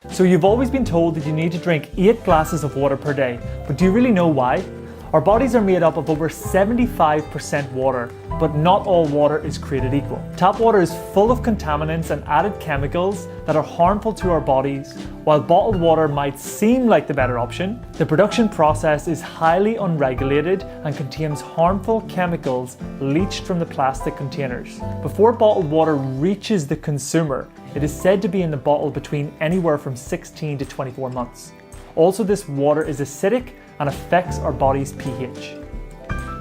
So you've always been told that you need to drink 8 glasses of water per day, but do you really know why? Our bodies are made up of over 75% water, but not all water is created equal. Tap water is full of contaminants and added chemicals that are harmful to our bodies. While bottled water might seem like the better option, the production process is highly unregulated and contains harmful chemicals leached from the plastic containers. Before bottled water reaches the consumer, it is said to be in the bottle between anywhere from 16 to 24 months. Also, this water is acidic and affects our body's pH.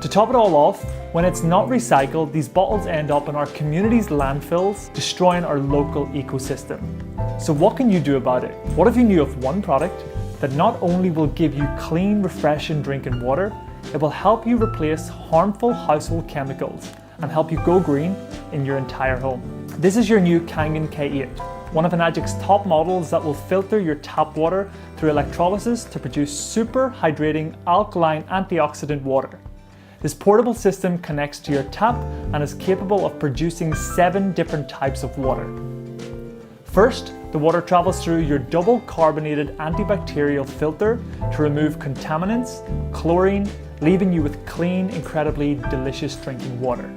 To top it all off, when it's not recycled, these bottles end up in our community's landfills, destroying our local ecosystem. So what can you do about it? What if you knew of one product that not only will give you clean, refreshing drinking water, it will help you replace harmful household chemicals and help you go green in your entire home. This is your new Kangen K8. One of Enagic's top models that will filter your tap water through electrolysis to produce super hydrating alkaline antioxidant water. This portable system connects to your tap and is capable of producing 7 different types of water. First, the water travels through your double carbonated antibacterial filter to remove contaminants, chlorine, leaving you with clean, incredibly delicious drinking water.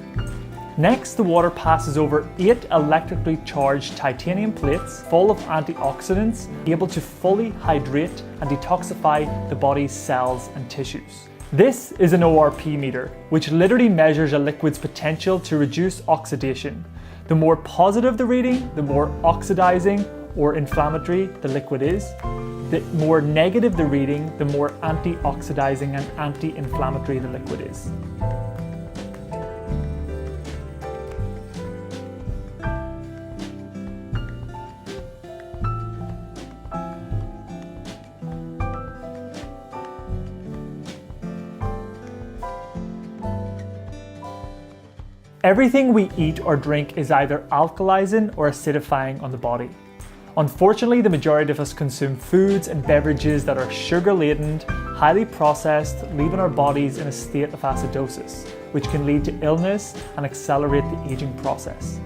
Next, the water passes over 8 electrically charged titanium plates full of antioxidants, able to fully hydrate and detoxify the body's cells and tissues. This is an ORP meter, which literally measures a liquid's potential to reduce oxidation. The more positive the reading, the more oxidizing or inflammatory the liquid is. The more negative the reading, the more antioxidizing and anti-inflammatory the liquid is. Everything we eat or drink is either alkalizing or acidifying on the body. Unfortunately, the majority of us consume foods and beverages that are sugar-laden, highly processed, leaving our bodies in a state of acidosis, which can lead to illness and accelerate the aging process.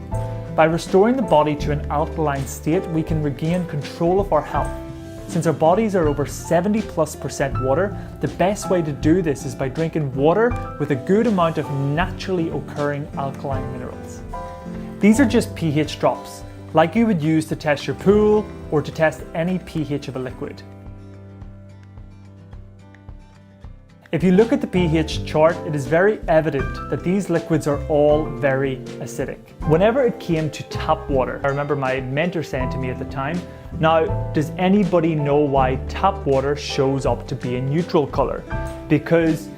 By restoring the body to an alkaline state, we can regain control of our health. Since our bodies are over 70+% water, the best way to do this is by drinking water with a good amount of naturally occurring alkaline minerals. These are just pH drops, like you would use to test your pool or to test any pH of a liquid. If you look at the pH chart, it is very evident that these liquids are all very acidic. Whenever it came to tap water, I remember my mentor saying to me at the time, "Now, does anybody know why tap water shows up to be a neutral color?" Because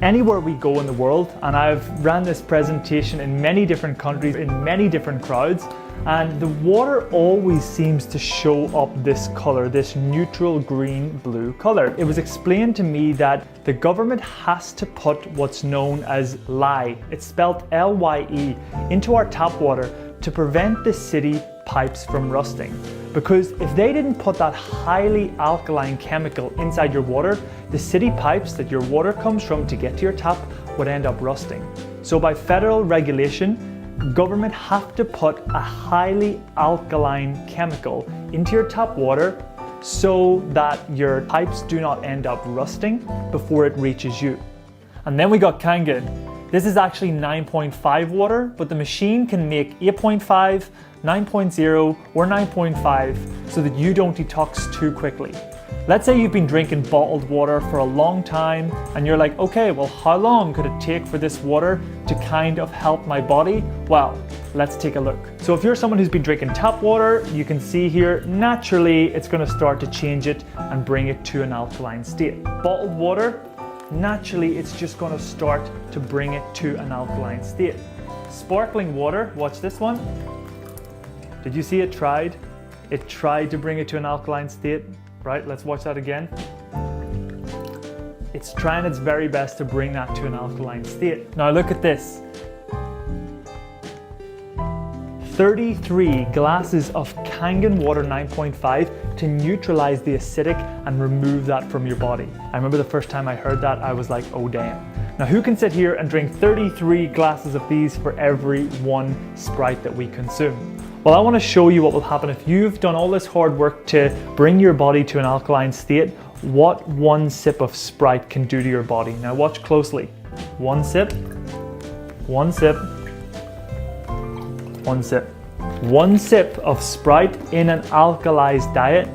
anywhere we go in the world, and I've ran this presentation in many different countries, in many different crowds, and the water always seems to show up this color, this neutral green-blue color. It was explained to me that the government has to put what's known as lye, it's spelled L-Y-E, into our tap water to prevent the city pipes from rusting. Because if they didn't put that highly alkaline chemical inside your water, the city pipes that your water comes from to get to your tap would end up rusting. So by federal regulation, government have to put a highly alkaline chemical into your tap water so that your pipes do not end up rusting before it reaches you. And then we got Kangen. This is actually 9.5 water, but the machine can make 8.5, 9.0 or 9.5 so that you don't detox too quickly. Let's say you've been drinking bottled water for a long time and you're like, okay, well, how long could it take for this water to kind of help my body? Well, let's take a look. So if you're someone who's been drinking tap water, you can see here, naturally, it's gonna start to change it and bring it to an alkaline state. Bottled water, naturally, it's just gonna start to bring it to an alkaline state. Sparkling water, watch this one. Did you see it tried? It tried to bring it to an alkaline state. Right, let's watch that again. It's trying its very best to bring that to an alkaline state. Now look at this. 33 glasses of Kangen water 9.5 to neutralize the acidic and remove that from your body. I remember the first time I heard that, I was like, oh damn. Now who can sit here and drink 33 glasses of these for every one Sprite that we consume? Well, I want to show you what will happen if you've done all this hard work to bring your body to an alkaline state, what one sip of Sprite can do to your body. Now watch closely. One sip, one sip, one sip. One sip of Sprite in an alkalized diet,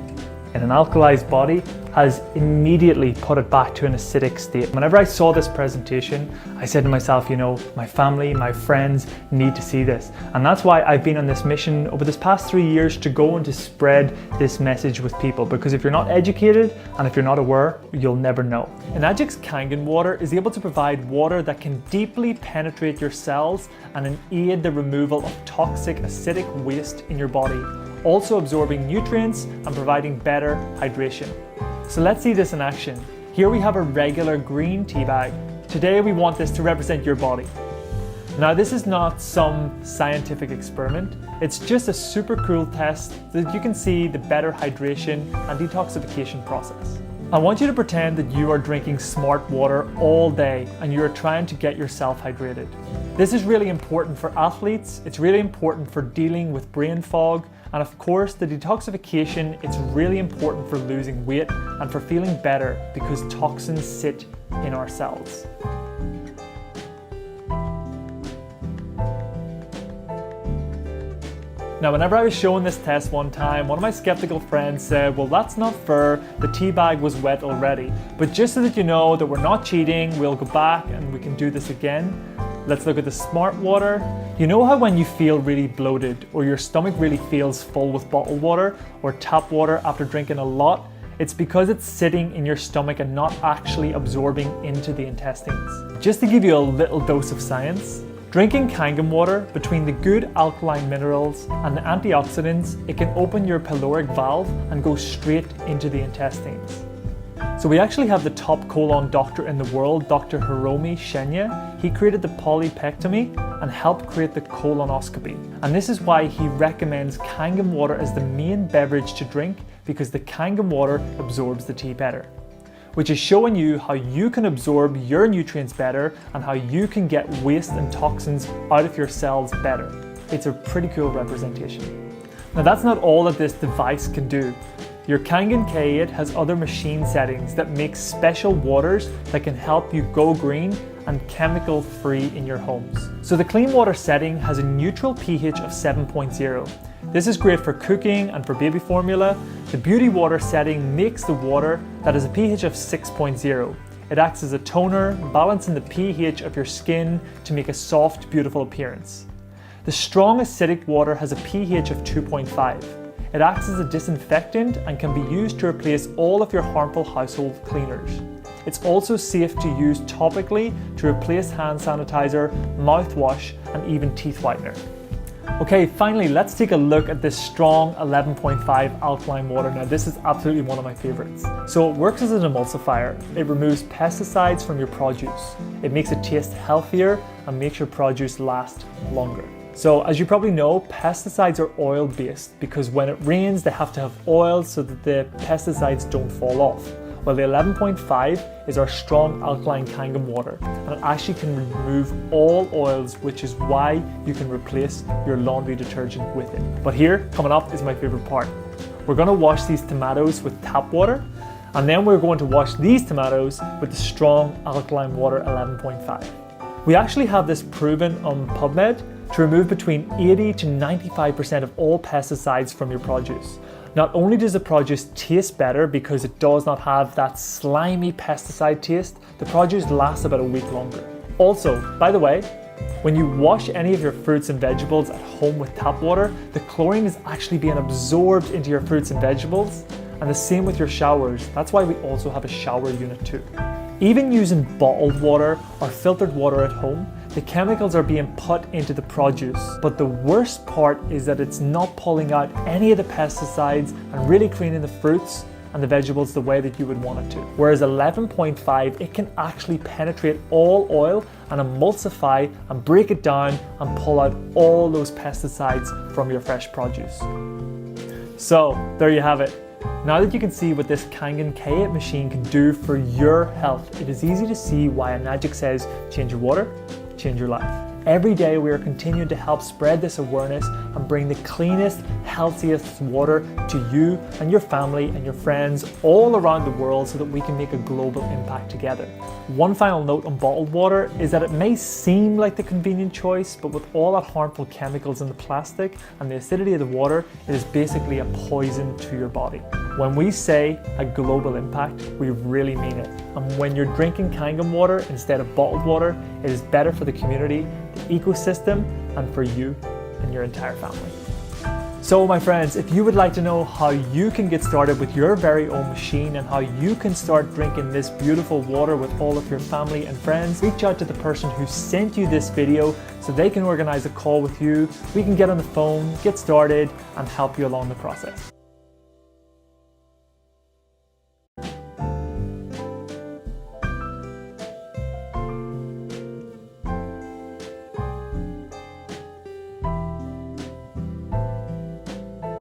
in an alkalized body, has immediately put it back to an acidic state. Whenever I saw this presentation, I said to myself, you know, my family, my friends need to see this. And that's why I've been on this mission over this past 3 years to go and to spread this message with people. Because if you're not educated and if you're not aware, you'll never know. Enagic's Kangen Water is able to provide water that can deeply penetrate your cells and aid the removal of toxic acidic waste in your body, also absorbing nutrients and providing better hydration. So let's see this in action. Here we have a regular green tea bag. Today we want this to represent your body. Now this is not some scientific experiment. It's just a super cool test so that you can see the better hydration and detoxification process. I want you to pretend that you are drinking smart water all day and you are trying to get yourself hydrated. This is really important for athletes, it's really important for dealing with brain fog, and of course the detoxification, it's really important for losing weight and for feeling better because toxins sit in our cells. Now, whenever I was showing this test one time, one of my skeptical friends said, well, that's not fair, the tea bag was wet already. But just so that you know that we're not cheating, we'll go back and we can do this again. Let's look at the smart water. You know how when you feel really bloated or your stomach really feels full with bottled water or tap water after drinking a lot? It's because it's sitting in your stomach and not actually absorbing into the intestines. Just to give you a little dose of science, drinking Kangen water, between the good alkaline minerals and the antioxidants, it can open your pyloric valve and go straight into the intestines. So we actually have the top colon doctor in the world, Dr. Hiromi Shenya. He created the polypectomy and helped create the colonoscopy. And this is why he recommends Kangen water as the main beverage to drink, because the Kangen water absorbs the tea better. Which is showing you how you can absorb your nutrients better and how you can get waste and toxins out of your cells better. It's a pretty cool representation. Now that's not all that this device can do. Your Kangen K8 has other machine settings that make special waters that can help you go green and chemical free in your homes. So the clean water setting has a neutral pH of 7.0. This is great for cooking and for baby formula. The beauty water setting makes the water that has a pH of 6.0. It acts as a toner, balancing the pH of your skin to make a soft, beautiful appearance. The strong acidic water has a pH of 2.5. It acts as a disinfectant and can be used to replace all of your harmful household cleaners. It's also safe to use topically to replace hand sanitizer, mouthwash, and even teeth whitener. Okay, finally, let's take a look at this strong 11.5 alkaline water. Now, this is absolutely one of my favorites. So it works as an emulsifier. It removes pesticides from your produce. It makes it taste healthier and makes your produce last longer. So as you probably know, pesticides are oil-based because when it rains, they have to have oil so that the pesticides don't fall off. Well, the 11.5 is our strong alkaline Kangen water, and it actually can remove all oils, which is why you can replace your laundry detergent with it. But here, coming up, is my favorite part. We're going to wash these tomatoes with tap water, and then we're going to wash these tomatoes with the strong alkaline water 11.5. We actually have this proven on PubMed to remove between 80 to 95% of all pesticides from your produce. Not only does the produce taste better because it does not have that slimy pesticide taste, the produce lasts about a week longer. Also, by the way, when you wash any of your fruits and vegetables at home with tap water, the chlorine is actually being absorbed into your fruits and vegetables, and the same with your showers. That's why we also have a shower unit too. Even using bottled water or filtered water at home, the chemicals are being put into the produce. But the worst part is that it's not pulling out any of the pesticides and really cleaning the fruits and the vegetables the way that you would want it to. Whereas 11.5, it can actually penetrate all oil and emulsify and break it down and pull out all those pesticides from your fresh produce. So there you have it. Now that you can see what this Kangen K8 machine can do for your health, it is easy to see why Enagic says change your water, change your life. Every day we are continuing to help spread this awareness and bring the cleanest, healthiest water to you and your family and your friends all around the world so that we can make a global impact together. One final note on bottled water is that it may seem like the convenient choice, but with all that harmful chemicals in the plastic and the acidity of the water, it is basically a poison to your body. When we say a global impact, we really mean it. And when you're drinking Kangen water instead of bottled water, it is better for the community, the ecosystem, and for you and your entire family. So my friends, if you would like to know how you can get started with your very own machine and how you can start drinking this beautiful water with all of your family and friends, reach out to the person who sent you this video so they can organize a call with you. We can get on the phone, get started, and help you along the process.